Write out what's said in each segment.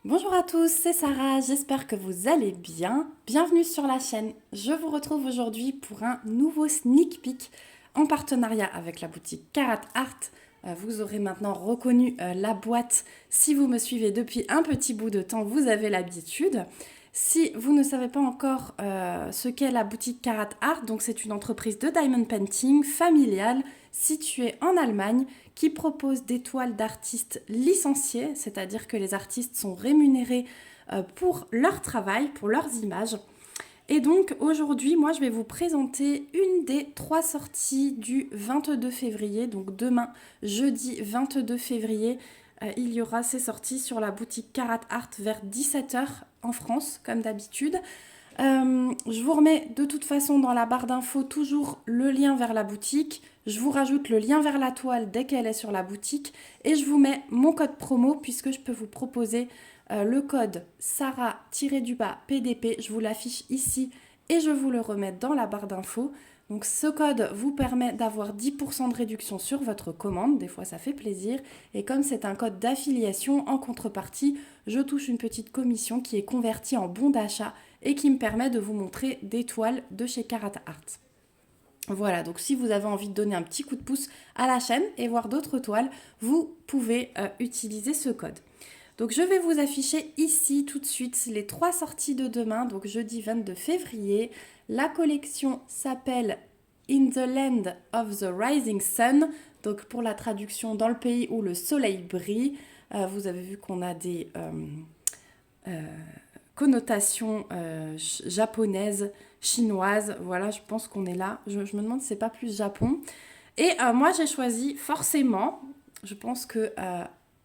Bonjour à tous, c'est Sarah, j'espère que vous allez bien. Bienvenue sur la chaîne. Je vous retrouve aujourd'hui pour un nouveau sneak peek en partenariat avec la boutique Carat Art. Vous aurez maintenant reconnu la boîte. Si vous me suivez depuis un petit bout de temps, vous avez l'habitude. Si vous ne savez pas encore ce qu'est la boutique Carat Art, donc c'est une entreprise de diamond painting familiale située en Allemagne qui propose des toiles d'artistes licenciés, c'est-à-dire que les artistes sont rémunérés pour leur travail, pour leurs images. Et donc aujourd'hui, moi je vais vous présenter une des 3 sorties du 22 février, donc demain, jeudi 22 février, il y aura ces sorties sur la boutique Carat Art vers 17h en France, comme d'habitude. Je vous remets de toute façon dans la barre d'infos toujours le lien vers la boutique. Je vous rajoute le lien vers la toile dès qu'elle est sur la boutique. Et je vous mets mon code promo puisque je peux vous proposer le code Sarah-PDP. Je vous l'affiche ici et je vous le remets dans la barre d'infos. Donc ce code vous permet d'avoir 10% de réduction sur votre commande, des fois ça fait plaisir, et comme c'est un code d'affiliation, en contrepartie, je touche une petite commission qui est convertie en bon d'achat et qui me permet de vous montrer des toiles de chez Carat Art. Voilà, donc si vous avez envie de donner un petit coup de pouce à la chaîne et voir d'autres toiles, vous pouvez utiliser ce code. Donc je vais vous afficher ici tout de suite les 3 sorties de demain, donc jeudi 22 février. La collection s'appelle In the Land of the Rising Sun, donc pour la traduction dans le pays où le soleil brille. Vous avez vu qu'on a des connotations japonaises, chinoises. Voilà, je pense qu'on est là. Je me demande si c'est pas plus Japon. Et moi j'ai choisi forcément, je pense que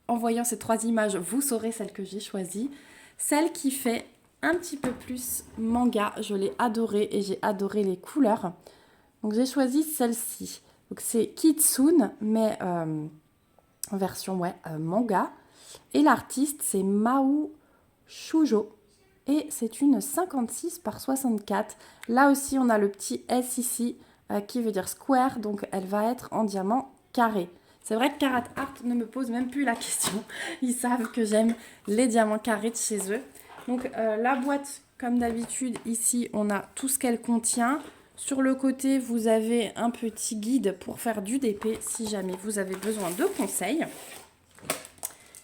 en voyant ces 3 images, vous saurez celle que j'ai choisie. Celle qui fait un petit peu plus manga. Je l'ai adorée et j'ai adoré les couleurs. Donc j'ai choisi celle-ci. Donc c'est Kitsune, mais en version manga. Et l'artiste, c'est Mao Shujo. Et c'est une 56 par 64. Là aussi, on a le petit S ici qui veut dire square. Donc elle va être en diamant carré. C'est vrai que Carat Art ne me pose même plus la question. Ils savent que j'aime les diamants carrés de chez eux. Donc la boîte, comme d'habitude, ici, on a tout ce qu'elle contient. Sur le côté, vous avez un petit guide pour faire du DP si jamais vous avez besoin de conseils.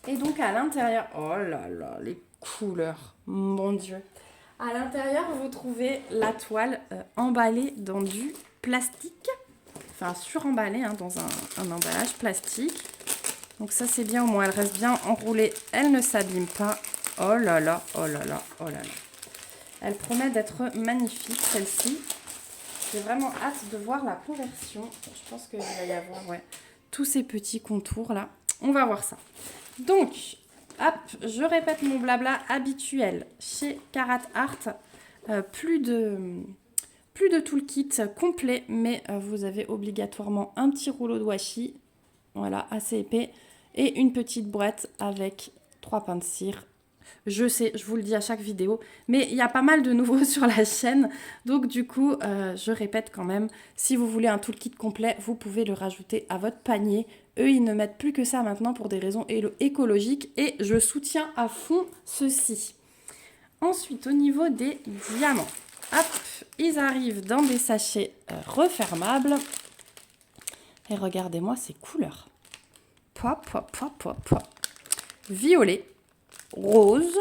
Et donc à l'intérieur, oh là là, les couleurs, mon Dieu. À l'intérieur, vous trouvez la toile emballée dans du plastique. Enfin suremballée dans un emballage plastique. Donc ça c'est bien, au moins elle reste bien enroulée, elle ne s'abîme pas. Oh là là, oh là là, oh là là. Elle promet d'être magnifique celle-ci. J'ai vraiment hâte de voir la conversion. Je pense qu'il va y avoir tous ces petits contours là. On va voir ça. Donc, hop, je répète mon blabla habituel chez Carat Art. Plus de toolkit complet, mais vous avez obligatoirement un petit rouleau de washi, voilà, assez épais, et une petite boîte avec 3 pains de cire. Je sais, je vous le dis à chaque vidéo, mais il y a pas mal de nouveaux sur la chaîne, donc du coup, je répète quand même, si vous voulez un toolkit complet, vous pouvez le rajouter à votre panier. Eux, ils ne mettent plus que ça maintenant pour des raisons écologiques, et je soutiens à fond ceci. Ensuite, au niveau des diamants, hop, ils arrivent dans des sachets refermables. Et regardez-moi ces couleurs. Violet, rose.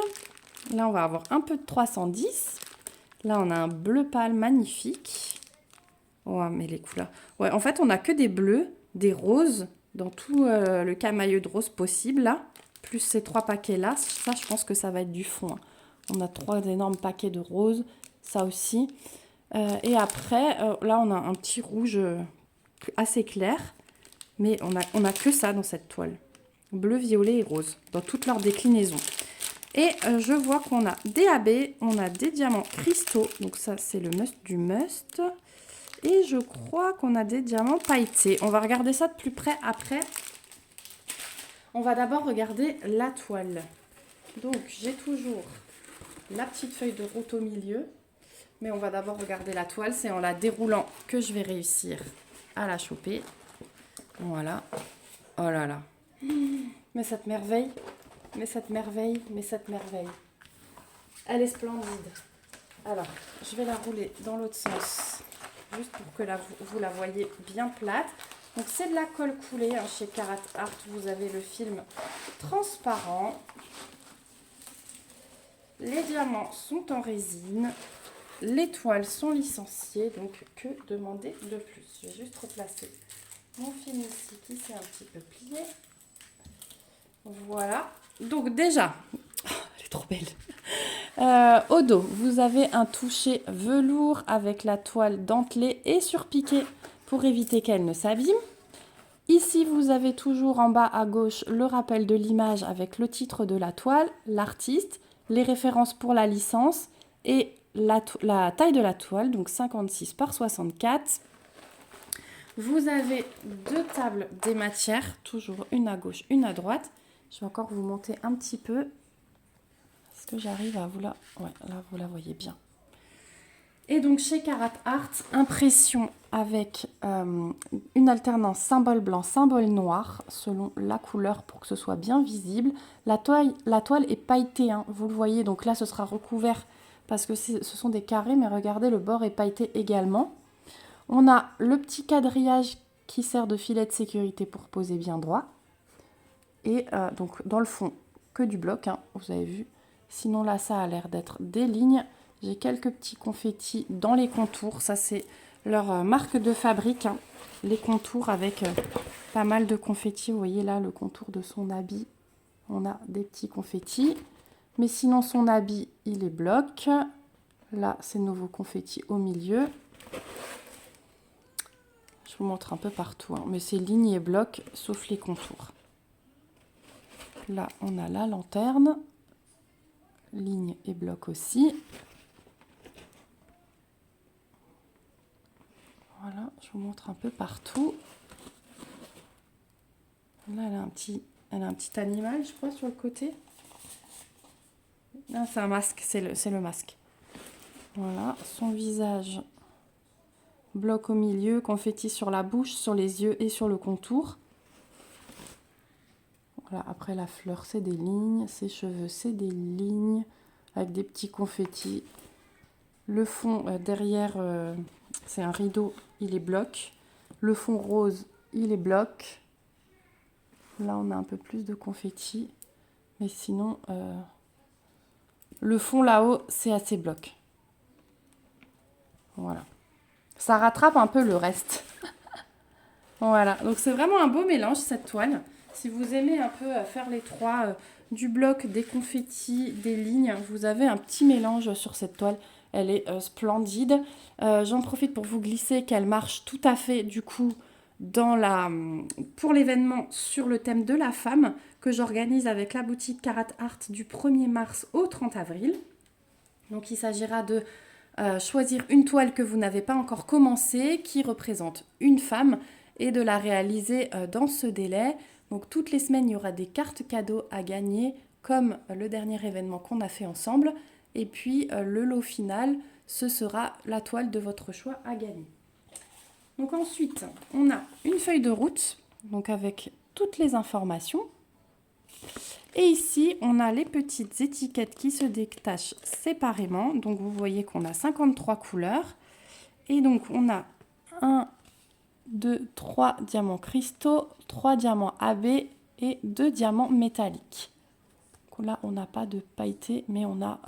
Là, on va avoir un peu de 310. Là, on a un bleu pâle magnifique. Oh, mais les couleurs. Ouais, en fait, on n'a que des bleus, des roses, dans tout le camailleux de rose possible, là. Plus ces 3 paquets-là. Ça, je pense que ça va être du fond. On a 3 énormes paquets de roses. Ça aussi. Et après, là, on a un petit rouge assez clair. Mais on a que ça dans cette toile. Bleu, violet et rose. Dans toutes leurs déclinaisons. Et je vois qu'on a des AB. On a des diamants cristaux. Donc ça, c'est le must du must. Et je crois qu'on a des diamants pailletés. On va regarder ça de plus près après. On va d'abord regarder la toile. Donc, j'ai toujours la petite feuille de route au milieu. Mais on va d'abord regarder la toile. C'est en la déroulant que je vais réussir à la choper. Voilà. Oh là là. Mais cette merveille. Mais cette merveille, mais cette merveille. Elle est splendide. Alors, je vais la rouler dans l'autre sens, juste pour que vous la voyez bien plate. Donc, c'est de la colle coulée. Hein, chez Carat Art, vous avez le film transparent. Les diamants sont en résine. Les toiles sont licenciées. Donc, que demander de plus? Je vais juste replacer mon film ici qui s'est un petit peu plié. Voilà. Donc, déjà, elle est trop belle. Au dos, vous avez un toucher velours avec la toile dentelée et surpiquée pour éviter qu'elle ne s'abîme. Ici, vous avez toujours en bas à gauche le rappel de l'image avec le titre de la toile, l'artiste, les références pour la licence et la taille de la toile, donc 56 par 64. Vous avez deux tables des matières, toujours une à gauche, une à droite. Je vais encore vous monter un petit peu. Est-ce que j'arrive à vous la... Ouais, là, vous la voyez bien. Et donc, chez Carat Art, impression avec une alternance symbole blanc, symbole noir, selon la couleur pour que ce soit bien visible. La toile est pailletée, hein, vous le voyez. Donc là, ce sera recouvert parce que ce sont des carrés, mais regardez, le bord est pailleté également. On a le petit quadrillage qui sert de filet de sécurité pour poser bien droit. Et donc, dans le fond, que du bloc, hein, vous avez vu. Sinon, là, ça a l'air d'être des lignes. J'ai quelques petits confettis dans les contours. Ça, c'est leur marque de fabrique. Hein. Les contours avec pas mal de confettis. Vous voyez là, le contour de son habit. On a des petits confettis. Mais sinon, son habit, il est bloc. Là, c'est nouveau confetti au milieu. Je vous montre un peu partout. Hein. Mais c'est ligne et bloc, sauf les contours. Là, on a la lanterne. Ligne et bloc aussi. Voilà, je vous montre un peu partout. Là, elle a un petit animal, je crois, sur le côté. Ah, c'est un masque, c'est le masque. Voilà, son visage. Bloc au milieu, confetti sur la bouche, sur les yeux et sur le contour. Voilà, après la fleur, c'est des lignes. Ses cheveux, c'est des lignes avec des petits confettis. Le fond derrière, c'est un rideau, il est bloc. Le fond rose, il est bloc. Là, on a un peu plus de confettis. Mais sinon, le fond là-haut, c'est assez bloc. Voilà. Ça rattrape un peu le reste. Voilà. Donc, c'est vraiment un beau mélange, cette toile. Si vous aimez un peu faire les trois, du bloc, des confettis, des lignes, vous avez un petit mélange sur cette toile. Elle est splendide. J'en profite pour vous glisser qu'elle marche tout à fait, du coup, pour l'événement sur le thème de la femme que j'organise avec la boutique Carat Art du 1er mars au 30 avril. Donc, il s'agira de choisir une toile que vous n'avez pas encore commencée, qui représente une femme, et de la réaliser dans ce délai. Donc, toutes les semaines, il y aura des cartes cadeaux à gagner, comme le dernier événement qu'on a fait ensemble. Et puis, le lot final, ce sera la toile de votre choix à gagner. Donc ensuite, on a une feuille de route, donc avec toutes les informations. Et ici, on a les petites étiquettes qui se détachent séparément. Donc vous voyez qu'on a 53 couleurs. Et donc on a 1, 2, 3 diamants cristaux, 3 diamants AB et 2 diamants métalliques. Donc là, on n'a pas de pailleté, mais on a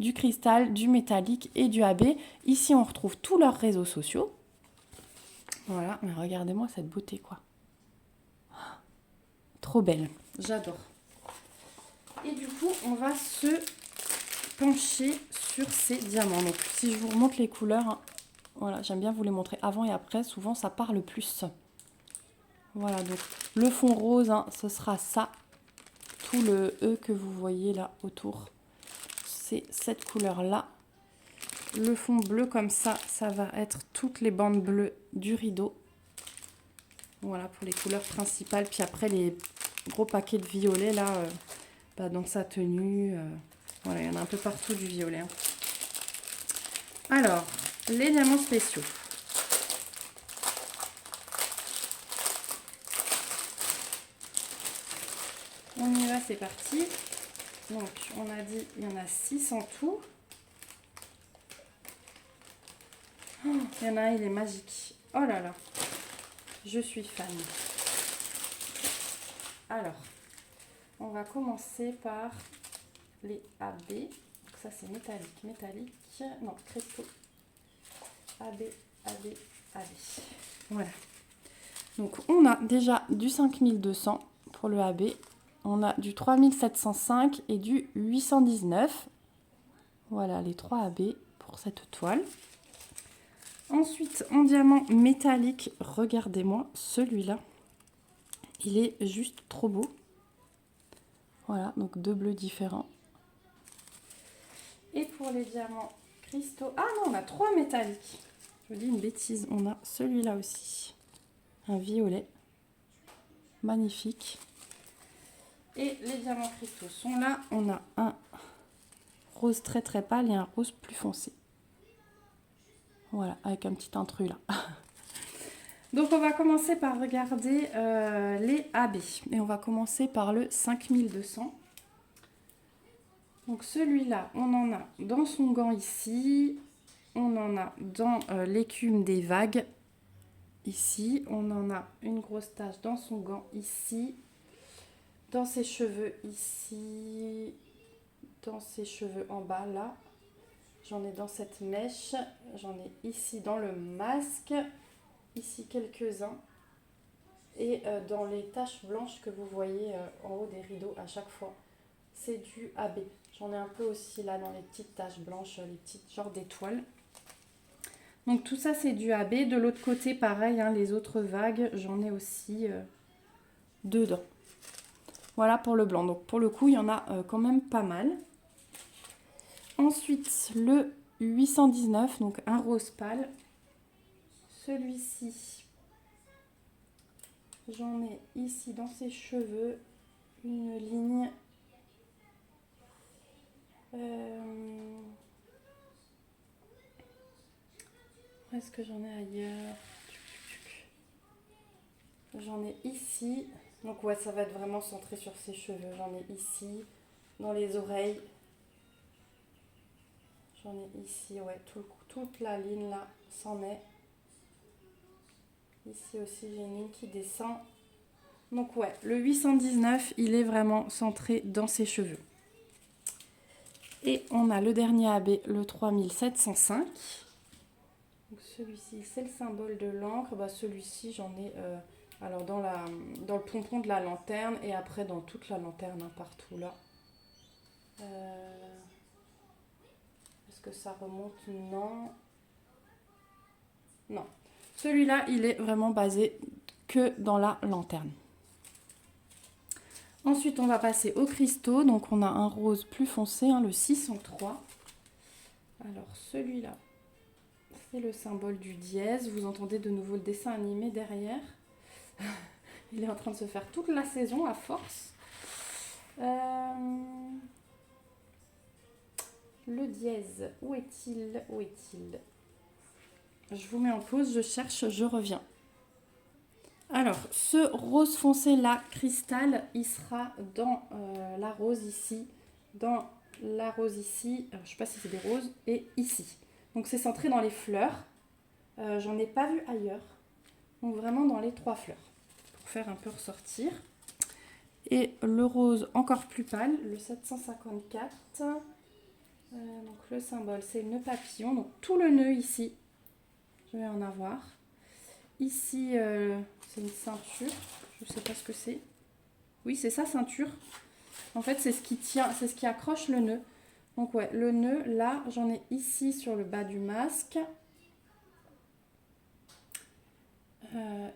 du cristal, du métallique et du AB. Ici, on retrouve tous leurs réseaux sociaux. Voilà, mais regardez-moi cette beauté, quoi. Trop belle, j'adore. Et du coup, on va se pencher sur ces diamants. Donc, si je vous remonte les couleurs, hein, voilà, j'aime bien vous les montrer avant et après. Souvent, ça parle plus. Voilà, donc le fond rose, hein, ce sera ça. Tout le E que vous voyez là autour, c'est cette couleur-là. Le fond bleu comme ça va être toutes les bandes bleues du rideau. Voilà pour les couleurs principales. Puis après les gros paquets de violet là, dans sa tenue. Voilà, il y en a un peu partout du violet. Hein. Alors, les diamants spéciaux. On y va, c'est parti. Donc, on a dit, il y en a 6 en tout. Oh, il y en a un, il est magique. Oh là là, je suis fan. Alors, on va commencer par les AB. Donc ça, c'est métallique. Non, cristaux. AB, AB, AB. Voilà. Donc, on a déjà du 5200 pour le AB. On a du 3705 et du 819. Voilà les 3 AB pour cette toile. Ensuite, en diamant métallique, regardez-moi celui-là. Il est juste trop beau. Voilà, donc 2 bleus différents. Et pour les diamants cristaux... Ah non, on a 3 métalliques. Je dis une bêtise, on a celui-là aussi. Un violet. Magnifique. Et les diamants cristaux sont là. On a un rose très très pâle et un rose plus foncé. Voilà, avec un petit intrus là. Donc on va commencer par regarder les AB. Et on va commencer par le 5200. Donc celui-là, on en a dans son gant ici. On en a dans l'écume des vagues ici. On en a une grosse tache dans son gant ici. Dans ses cheveux ici. Dans ses cheveux en bas là. J'en ai dans cette mèche. J'en ai ici dans le masque. Ici quelques-uns. Et dans les taches blanches que vous voyez en haut des rideaux à chaque fois. C'est du AB. J'en ai un peu aussi là dans les petites taches blanches, les petites genres d'étoiles. Donc tout ça c'est du AB. De l'autre côté pareil, hein, les autres vagues, j'en ai aussi dedans. Voilà pour le blanc. Donc pour le coup, il y en a quand même pas mal. Ensuite, le 819, donc un rose pâle. Celui-ci, j'en ai ici dans ses cheveux une ligne. Où est-ce que j'en ai ailleurs? J'en ai ici. Donc ouais, ça va être vraiment centré sur ses cheveux. J'en ai ici, dans les oreilles. J'en ai ici, ouais, toute la ligne là s'en est. Ici aussi, j'ai une ligne qui descend. Donc ouais, le 819, il est vraiment centré dans ses cheveux. Et on a le dernier AB, le 3705. Donc celui-ci, c'est le symbole de l'encre. Bah, celui-ci, j'en ai alors dans le pompon de la lanterne et après dans toute la lanterne, hein, partout là. Est-ce que ça remonte? Non. Non. Celui-là, il est vraiment basé que dans la lanterne. Ensuite, on va passer aux cristaux. Donc, on a un rose plus foncé, hein, le 603. Alors, celui-là, c'est le symbole du dièse. Vous entendez de nouveau le dessin animé derrière. Il est en train de se faire toute la saison à force. Le dièse, où est-il? Où est-il? Je vous mets en pause, je cherche, je reviens. Alors, ce rose foncé là, cristal, il sera dans la rose ici, dans la rose ici, je ne sais pas si c'est des roses, et ici. Donc c'est centré dans les fleurs. J'en ai pas vu ailleurs. Donc vraiment dans les 3 fleurs, pour faire un peu ressortir. Et le rose encore plus pâle, le 754. Donc le symbole, c'est le nœud papillon. Donc tout le nœud ici, je vais en avoir. Ici, c'est une ceinture. Je ne sais pas ce que c'est. Oui, c'est ça, ceinture. En fait, c'est ce qui tient, c'est ce qui accroche le nœud. Donc ouais, le nœud, là, j'en ai ici sur le bas du masque.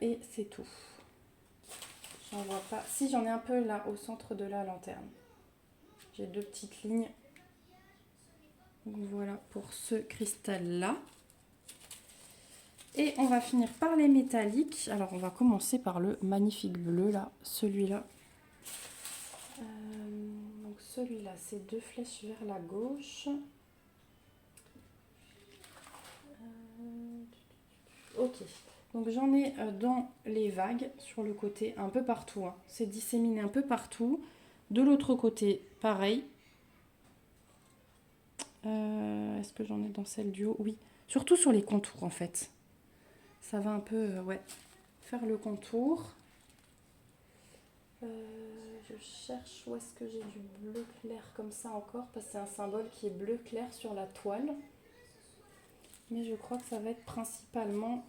Et c'est tout. J'en vois pas. Si, j'en ai un peu là, au centre de la lanterne. J'ai 2 petites lignes. Donc voilà pour ce cristal-là. Et on va finir par les métalliques. Alors, on va commencer par le magnifique bleu, là, celui-là. Donc celui-là, c'est 2 flèches vers la gauche. Ok. Donc j'en ai dans les vagues, sur le côté, un peu partout. Hein. C'est disséminé un peu partout. De l'autre côté, pareil. Est-ce que j'en ai dans celle du haut? Oui. Surtout sur les contours en fait. Ça va un peu, ouais, faire le contour. Je cherche où est-ce que j'ai du bleu clair comme ça encore, parce que c'est un symbole qui est bleu clair sur la toile. Mais je crois que ça va être principalement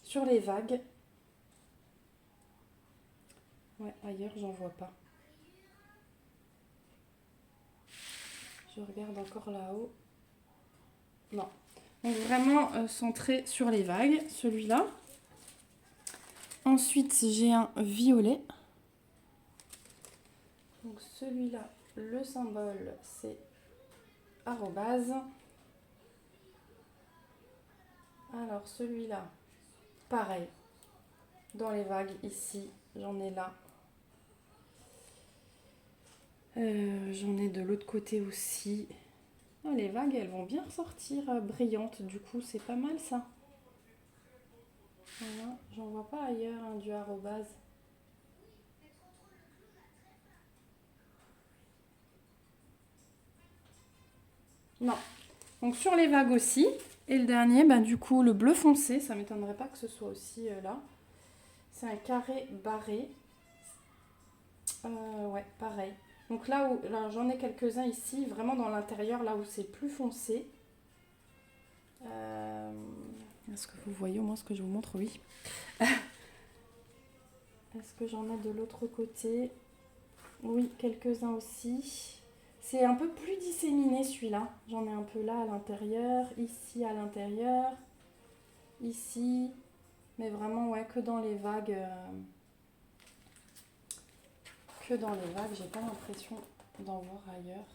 sur les vagues. Ouais, ailleurs, j'en vois pas. Je regarde encore là-haut. Non. Donc vraiment centré sur les vagues, celui-là. Ensuite, j'ai un violet. Donc celui-là, le symbole, c'est arrobase. Alors celui-là, pareil. Dans les vagues, ici, j'en ai là. J'en ai de l'autre côté aussi. Oh, les vagues, elles vont bien ressortir brillantes. Du coup, c'est pas mal ça. Voilà, j'en vois pas ailleurs du arrobase. Non. Donc sur les vagues aussi. Et le dernier, bah, du coup, le bleu foncé. Ça m'étonnerait pas que ce soit aussi là. C'est un carré barré. Ouais, pareil. Donc là où j'en ai quelques-uns ici, vraiment dans l'intérieur, là où c'est plus foncé. Est-ce que vous voyez au moins ce que je vous montre? Oui. Est-ce que j'en ai de l'autre côté? Oui, quelques-uns aussi. C'est un peu plus disséminé celui-là. J'en ai un peu là à l'intérieur, ici à l'intérieur, ici. Mais vraiment, ouais, que dans les vagues. Que dans les vagues, j'ai pas l'impression d'en voir ailleurs.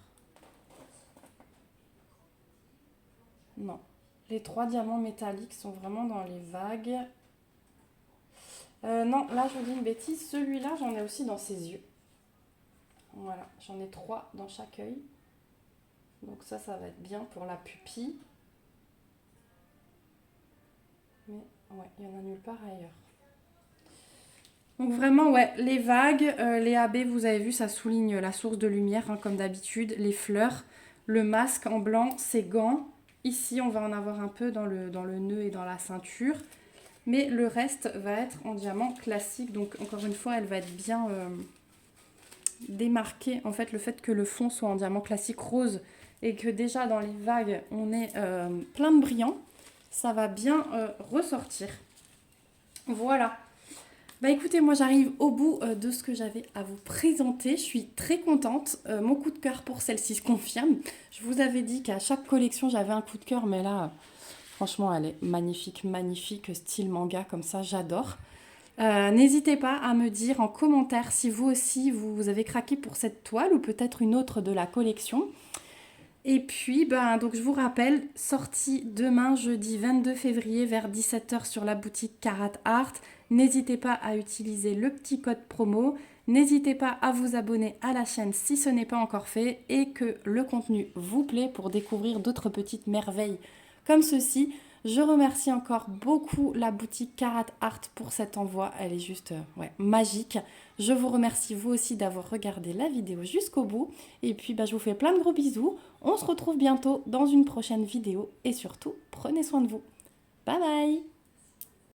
Non. Les 3 diamants métalliques sont vraiment dans les vagues. Non, là je vous dis une bêtise. Celui-là, j'en ai aussi dans ses yeux. Voilà, j'en ai 3 dans chaque œil. Donc ça va être bien pour la pupille. Mais ouais, il n'y en a nulle part ailleurs. Donc vraiment, ouais, les vagues, les AB, vous avez vu, ça souligne la source de lumière, hein, comme d'habitude. Les fleurs, le masque en blanc, ses gants. Ici, on va en avoir un peu dans le nœud et dans la ceinture. Mais le reste va être en diamant classique. Donc encore une fois, elle va être bien démarquée. En fait, le fait que le fond soit en diamant classique rose et que déjà dans les vagues, on ait plein de brillants, ça va bien ressortir. Voilà. Bah écoutez, moi j'arrive au bout de ce que j'avais à vous présenter. Je suis très contente. Mon coup de cœur pour celle-ci se confirme. Je vous avais dit qu'à chaque collection j'avais un coup de cœur, mais là, franchement, elle est magnifique, magnifique, style manga comme ça, j'adore. N'hésitez pas à me dire en commentaire si vous aussi vous avez craqué pour cette toile ou peut-être une autre de la collection. Et puis, donc je vous rappelle, sortie demain, jeudi 22 février vers 17h sur la boutique Carat Art. N'hésitez pas à utiliser le petit code promo. N'hésitez pas à vous abonner à la chaîne si ce n'est pas encore fait et que le contenu vous plaît pour découvrir d'autres petites merveilles comme ceci. Je remercie encore beaucoup la boutique Carat Art pour cet envoi. Elle est juste magique. Je vous remercie vous aussi d'avoir regardé la vidéo jusqu'au bout. Et puis je vous fais plein de gros bisous. On se retrouve bientôt dans une prochaine vidéo. Et surtout, prenez soin de vous. Bye bye!